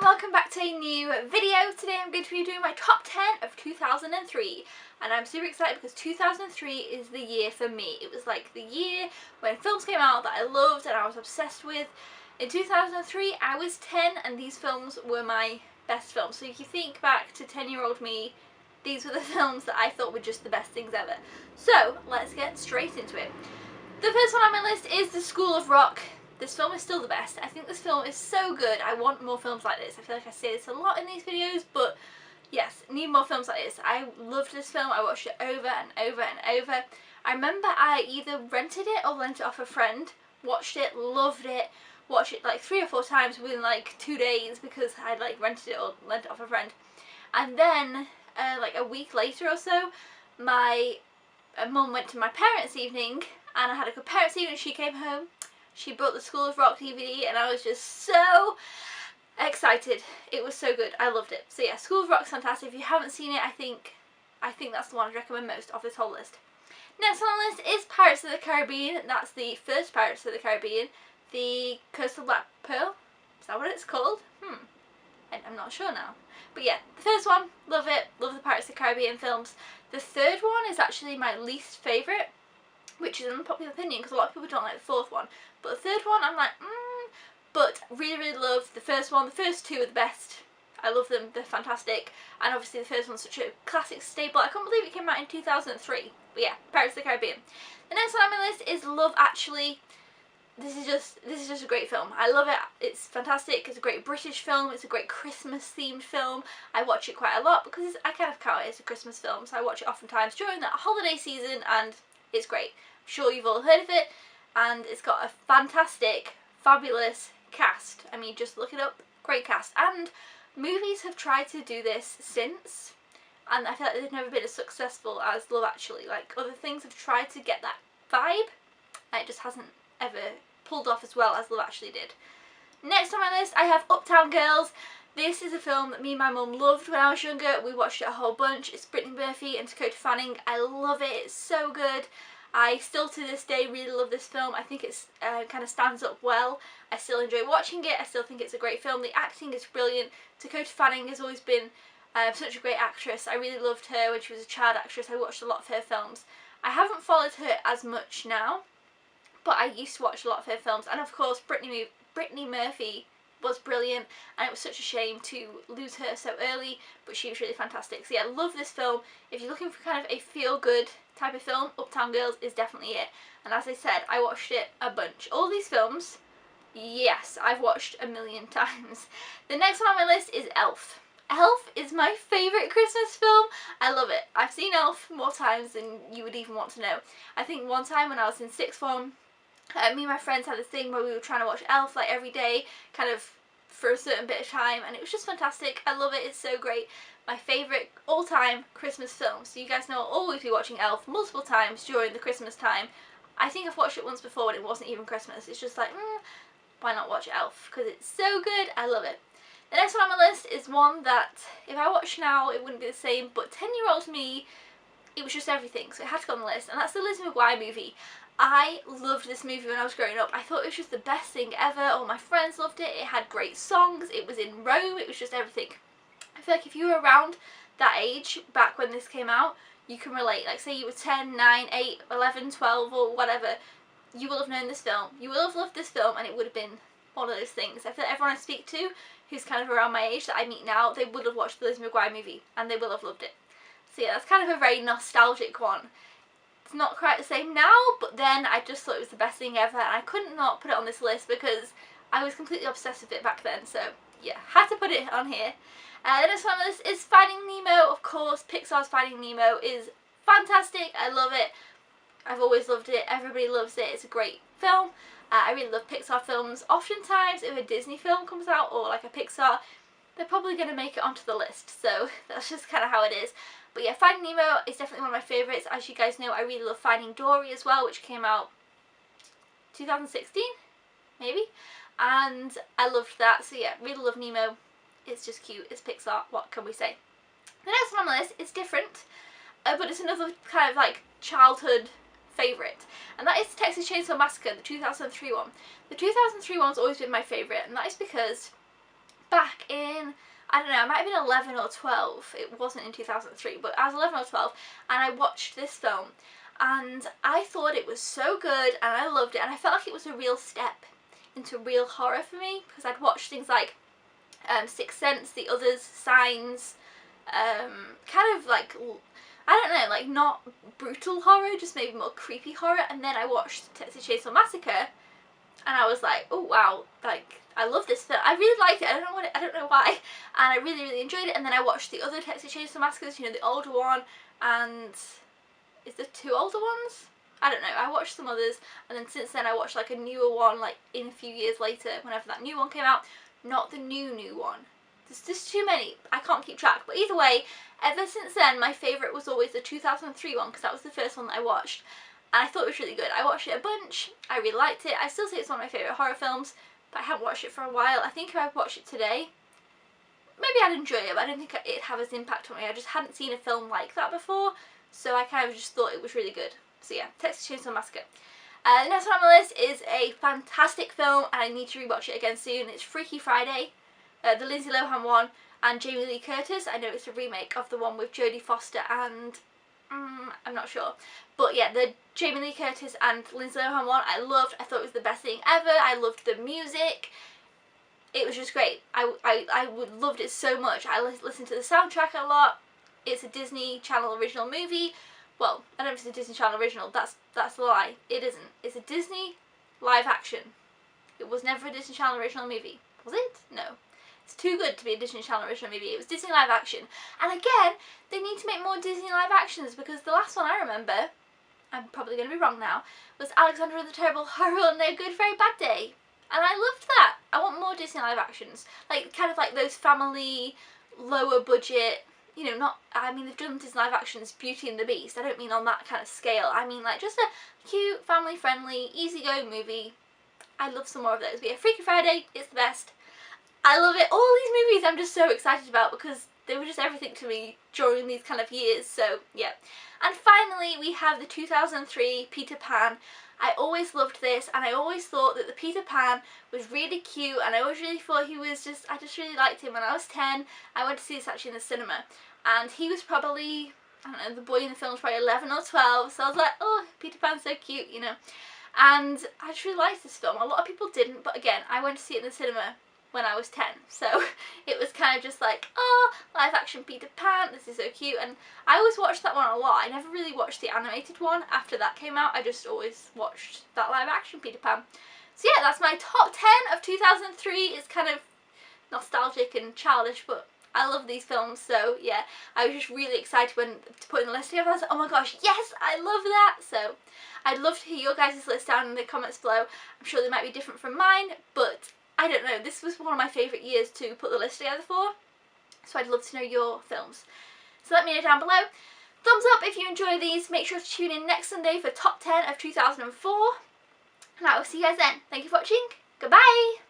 and welcome back to a new video. Today I'm going to be doing my top 10 of 2003, and I'm super excited because 2003 is the year for me. It was like the year when films came out that I loved and I was obsessed with. In 2003 I was 10 and these films were my best films. So if you think back to 10-year-old me, these were the films that I thought were just the best things ever. So let's get straight into it. The first one on my list is The School of Rock. This film is still the best. I think this film is so good. I want more films like this. I feel like I say this a lot in these videos, but yes, need more films like this. I loved this film. I watched it over and over and over. I remember I either rented it or lent it off a friend, watched it, loved it, watched it like 3 or 4 times within like 2 days because I'd like rented it or lent it off a friend. And then like a week later or so, my mum went to my parents' evening and I had a good parents' evening. She came home. She brought the School of Rock DVD and I was just so excited. It was so good. I loved it. So yeah, School of Rock's fantastic. If you haven't seen it, I think that's the one I'd recommend most of this whole list. Next on the list is Pirates of the Caribbean. That's the first Pirates of the Caribbean. The Coastal Black Pearl. Is that what it's called? I'm not sure now. But yeah, the first one, love it. Love the Pirates of the Caribbean films. The third one is actually my least favourite, which is an unpopular opinion because a lot of people don't like the fourth one. But the third one, I'm like, but really love the first one. The first 2 are the best. I love them, they're fantastic. And obviously the first one's such a classic staple. I can't believe it came out in 2003. But yeah, Pirates of the Caribbean. The next one on my list is Love Actually. This is just a great film. I love it. It's fantastic. It's a great British film. It's a great Christmas themed film. I watch it quite a lot because I kind of count it as a Christmas film. So I watch it oftentimes during that holiday season and it's great. I'm sure you've all heard of it, and it's got a fantastic, fabulous cast. I mean, just look it up. Great cast. And movies have tried to do this since, and I feel like they've never been as successful as Love Actually. Like, other things have tried to get that vibe, and it just hasn't ever pulled off as well as Love Actually did. Next on my list, I have Uptown Girls. This is a film that me and my mum loved when I was younger. We watched it a whole bunch. It's Brittany Murphy and Dakota Fanning. I love it. It's so good. I still to this day really love this film. I think it's kind of stands up well. I still enjoy watching it. I still think it's a great film. The acting is brilliant. Dakota Fanning has always been such a great actress. I really loved her when she was a child actress. I watched a lot of her films. I haven't followed her as much now, but I used to watch a lot of her films. And of course Brittany Murphy was brilliant, and it was such a shame to lose her so early, but she was really fantastic. So yeah, I love this film. If you're looking for kind of a feel-good type of film, Uptown Girls is definitely it. And as I said, I watched it a bunch. All these films, yes, I've watched a million times. The next one on my list is Elf. Elf is my favourite Christmas film. I love it. I've seen Elf more times than you would even want to know. I think one time when I was in 6th form, me and my friends had this thing where we were trying to watch Elf like every day, kind of for a certain bit of time, and it was just fantastic. I love it. It's so great. My favourite all-time Christmas film. So you guys know I'll always be watching Elf multiple times during the Christmas time. I think I've watched it once before when it wasn't even Christmas. It's just like, why not watch Elf? Because it's so good. I love it. The next one on my list is one that if I watched now it wouldn't be the same, but 10-year-old me, it was just everything, so it had to go on the list, and that's the Lizzie McGuire movie. I loved this movie when I was growing up. I thought it was just the best thing ever. All my friends loved it. It had great songs. It was in Rome. It was just everything. I feel like if you were around that age back when this came out, you can relate. Like say you were 10, 9, 8, 11, 12 or whatever, you will have known this film. You will have loved this film and it would have been one of those things. I feel like everyone I speak to who's kind of around my age that I meet now, they would have watched the Lizzie McGuire movie and they will have loved it. So yeah, that's kind of a very nostalgic one. It's not quite the same now, but then I just thought it was the best thing ever and I couldn't not put it on this list because I was completely obsessed with it back then. So yeah, had to put it on here. The next one on this is Finding Nemo. Of course, Pixar's Finding Nemo is fantastic. I love it. I've always loved it. Everybody loves it. It's a great film. I really love Pixar films. Oftentimes, if a Disney film comes out or like a Pixar, they're probably going to make it onto the list. So that's just kind of how it is. But yeah, Finding Nemo is definitely one of my favourites. As you guys know, I really love Finding Dory as well, which came out 2016, maybe. And I loved that. So yeah, really love Nemo. It's just cute. It's Pixar. What can we say? The next one on my list is different, but it's another kind of like childhood favourite, and that is Texas Chainsaw Massacre, the 2003 one. The 2003 one's always been my favourite, and that is because back in, I don't know, I might have been 11 or 12. It wasn't in 2003, but I was 11 or 12 and I watched this film and I thought it was so good and I loved it, and I felt like it was a real step into real horror for me, because I'd watched things like Sixth Sense, The Others, Signs, kind of like, I don't know, like not brutal horror, just maybe more creepy horror, and then I watched Texas Chainsaw Massacre and I was like, oh wow, like I love this film. I really liked it. I don't know why, and I really enjoyed it. And then I watched the other Texas Chainsaw Massacres, you know, the older one, and is there 2 older ones? I don't know. I watched some others, and then since then I watched like a newer one, like in a few years later, whenever that new one came out. Not the new one. There's just too many. I can't keep track. But either way, ever since then, my favourite was always the 2003 one, because that was the first one that I watched. And I thought it was really good. I watched it a bunch. I really liked it. I still say it's one of my favourite horror films, but I haven't watched it for a while. I think if I watched it today, maybe I'd enjoy it, but I don't think it'd have as impact on me. I just hadn't seen a film like that before, so I kind of just thought it was really good. So yeah, Texas Chainsaw Massacre. The next one on my list is a fantastic film, and I need to rewatch it again soon. It's Freaky Friday, the Lindsay Lohan one, and Jamie Lee Curtis. I know it's a remake of the one with Jodie Foster and I'm not sure, but yeah, the Jamie Lee Curtis and Lindsay Lohan one I loved. I thought it was the best thing ever. I loved the music. It was just great. I loved it so much. I listened to the soundtrack a lot. It's a Disney Channel original movie. Well, I don't know if it's a Disney Channel original. That's a lie. It isn't. It's a Disney live action. It was never a Disney Channel original movie. Was it? No. It's too good to be a Disney Channel original movie. It was Disney live action. And again, they need to make more Disney live actions, because the last one I remember, I'm probably going to be wrong now, was Alexander and the Terrible Horror on No Good Very Bad Day. And I loved that. I want more Disney live actions. Like, kind of like those family, lower budget, you know, not, I mean, they've done Disney live actions, Beauty and the Beast. I don't mean on that kind of scale. I mean like just a cute, family friendly, easygoing movie. I love some more of those. But yeah, Freaky Friday, it's the best. I love it. All these movies I'm just so excited about, because they were just everything to me during these kind of years. So yeah. And finally we have the 2003 Peter Pan. I always loved this, and I always thought that the Peter Pan was really cute, and I always really thought he was just, I just really liked him. When I was 10, I went to see this actually in the cinema, and he was probably, I don't know, the boy in the film was probably 11 or 12, so I was like, oh, Peter Pan's so cute, you know. And I just really liked this film. A lot of people didn't, but again, I went to see it in the cinema when I was 10, so it was kind of just like, oh, live action Peter Pan, this is so cute. And I always watched that one a lot. I never really watched the animated one after that came out. I just always watched that live action Peter Pan. So yeah, that's my top 10 of 2003. It's kind of nostalgic and childish, but I love these films. So yeah, I was just really excited when putting the list together. I was like, oh my gosh, yes, I love that. So I'd love to hear your guys' list down in the comments below. I'm sure they might be different from mine, but I don't know, this was one of my favourite years to put the list together for, so I'd love to know your films. So let me know down below. Thumbs up if you enjoy these. Make sure to tune in next Sunday for top 10 of 2004. And I will see you guys then. Thank you for watching. Goodbye!